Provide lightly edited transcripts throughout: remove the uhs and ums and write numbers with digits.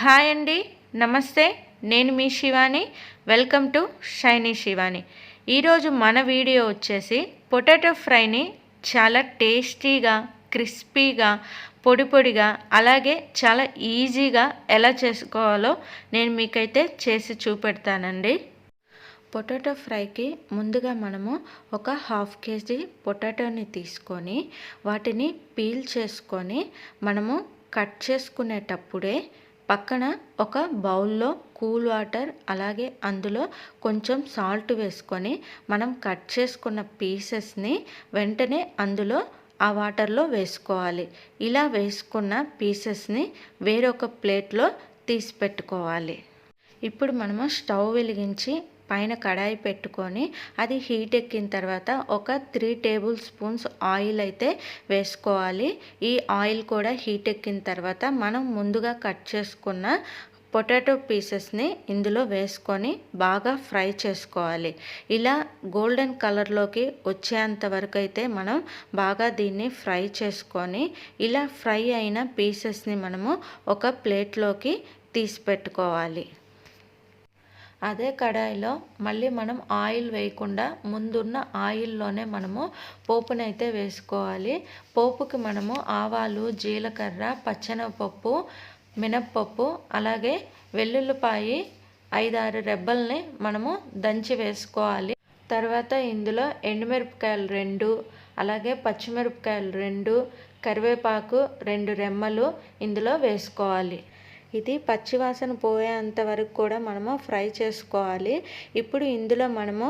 Hi అండి, నమస్తే. నేను మీ Shivani. Welcome to Shiny Shivani. ఈరోజు మన వీడియో వచ్చేసి పొటాటో ఫ్రైని చాలా టేస్టీగా, క్రిస్పీగా, పొడి పొడిగా, అలాగే చాలా ఈజీగా ఎలా చేసుకోవాలో నేను మీకైతే చేసి చూపెడతానండి. పొటాటో ఫ్రైకి ముందుగా మనము ఒక 1/2 kg పొటాటోని తీసుకొని వాటిని పీల్ చేసుకొని మనము కట్ చేసుకునేటప్పుడే పక్కన ఒక బౌల్లో కూల్ వాటర్, అలాగే అందులో కొంచెం సాల్ట్ వేసుకొని మనం కట్ చేసుకున్న పీసెస్ని వెంటనే అందులో ఆ వాటర్లో వేసుకోవాలి. ఇలా వేసుకున్న పీసెస్ని వేరొక ప్లేట్లో తీసి పెట్టుకోవాలి. ఇప్పుడు మనము స్టవ్ వెలిగించి పైన కడాయి పెట్టుకొని అది హీట్ ఎక్కిన తర్వాత ఒక 3 టేబుల్ స్పూన్స్ ఆయిల్ అయితే వేసుకోవాలి. ఈ ఆయిల్ కూడా హీట్ ఎక్కిన తర్వాత మనం ముందుగా కట్ చేసుకున్న పొటాటో పీసెస్ని ఇందులో వేసుకొని బాగా ఫ్రై చేసుకోవాలి. ఇలా గోల్డెన్ కలర్లోకి వచ్చేంత వరకు అయితే మనం బాగా దీన్ని ఫ్రై చేసుకొని ఇలా ఫ్రై అయిన పీసెస్ని మనము ఒక ప్లేట్లోకి తీసి పెట్టుకోవాలి. అదే కడాయిలో మళ్ళీ మనం ఆయిల్ వేయకుండా ముందున్న ఆయిల్లోనే మనము పోపునైతే వేసుకోవాలి. పోపుకి మనము ఆవాలు, జీలకర్ర, పచ్చెనగపప్పు, మినప్పప్పు, అలాగే వెల్లుల్లిపాయి 5-6 రెబ్బల్ని మనము దంచి వేసుకోవాలి. తర్వాత ఇందులో ఎండుమిరపకాయలు 2, అలాగే పచ్చిమిరపకాయలు 2, కరివేపాకు 2 రెమ్మలు ఇందులో వేసుకోవాలి. ఇది పచ్చివాసన పోయేంత వరకు కూడా మనము ఫ్రై చేసుకోవాలి. ఇప్పుడు ఇందులో మనము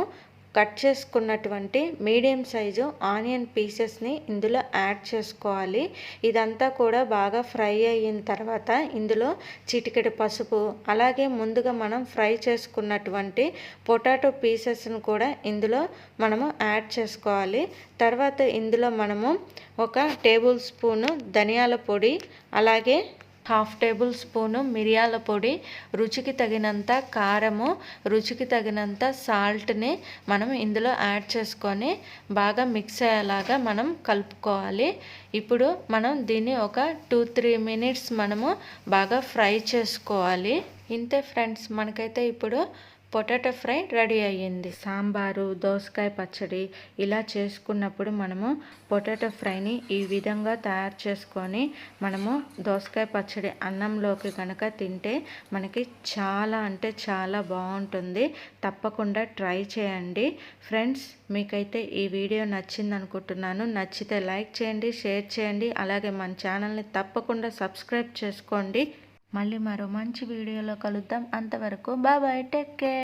కట్ చేసుకున్నటువంటి మీడియం సైజు ఆనియన్ పీసెస్ని ఇందులో యాడ్ చేసుకోవాలి. ఇదంతా కూడా బాగా ఫ్రై అయిన తర్వాత ఇందులో చిటికెడు పసుపు, అలాగే ముందుగా మనం ఫ్రై చేసుకున్నటువంటి పొటాటో పీసెస్ని కూడా ఇందులో మనము యాడ్ చేసుకోవాలి. తర్వాత ఇందులో మనము ఒక టేబుల్ స్పూను ధనియాల పొడి, అలాగే 1/2 టేబుల్ స్పూను మిరియాల పొడి, రుచికి తగినంత కారము, రుచికి తగినంత సాల్ట్ని మనం ఇందులో యాడ్ చేసుకొని బాగా మిక్స్ అయ్యేలాగా మనం కలుపుకోవాలి. ఇప్పుడు మనం దీన్ని ఒక 2-3 మినిట్స్ మనము బాగా ఫ్రై చేసుకోవాలి. ఇంతే ఫ్రెండ్స్, మనకైతే ఇప్పుడు పొటాటో ఫ్రై రెడీ అయ్యింది. సాంబారు, దోసకాయ పచ్చడి ఇలా చేసుకున్నప్పుడు మనము పొటాటో ఫ్రైని ఈ విధంగా తయారు చేసుకొని మనము దోసకాయ పచ్చడి అన్నంలోకి కనుక తింటే మనకి చాలా అంటే చాలా బాగుంటుంది. తప్పకుండా ట్రై చేయండి ఫ్రెండ్స్. మీకైతే ఈ వీడియో నచ్చింది అనుకుంటున్నాను. నచ్చితే లైక్ చేయండి, షేర్ చేయండి, అలాగే మన ఛానల్ని తప్పకుండా సబ్స్క్రైబ్ చేసుకోండి. మళ్ళీ మరో మంచి వీడియోలో కలుద్దాం. అంతవరకు బాయ్, టేక్ కేర్.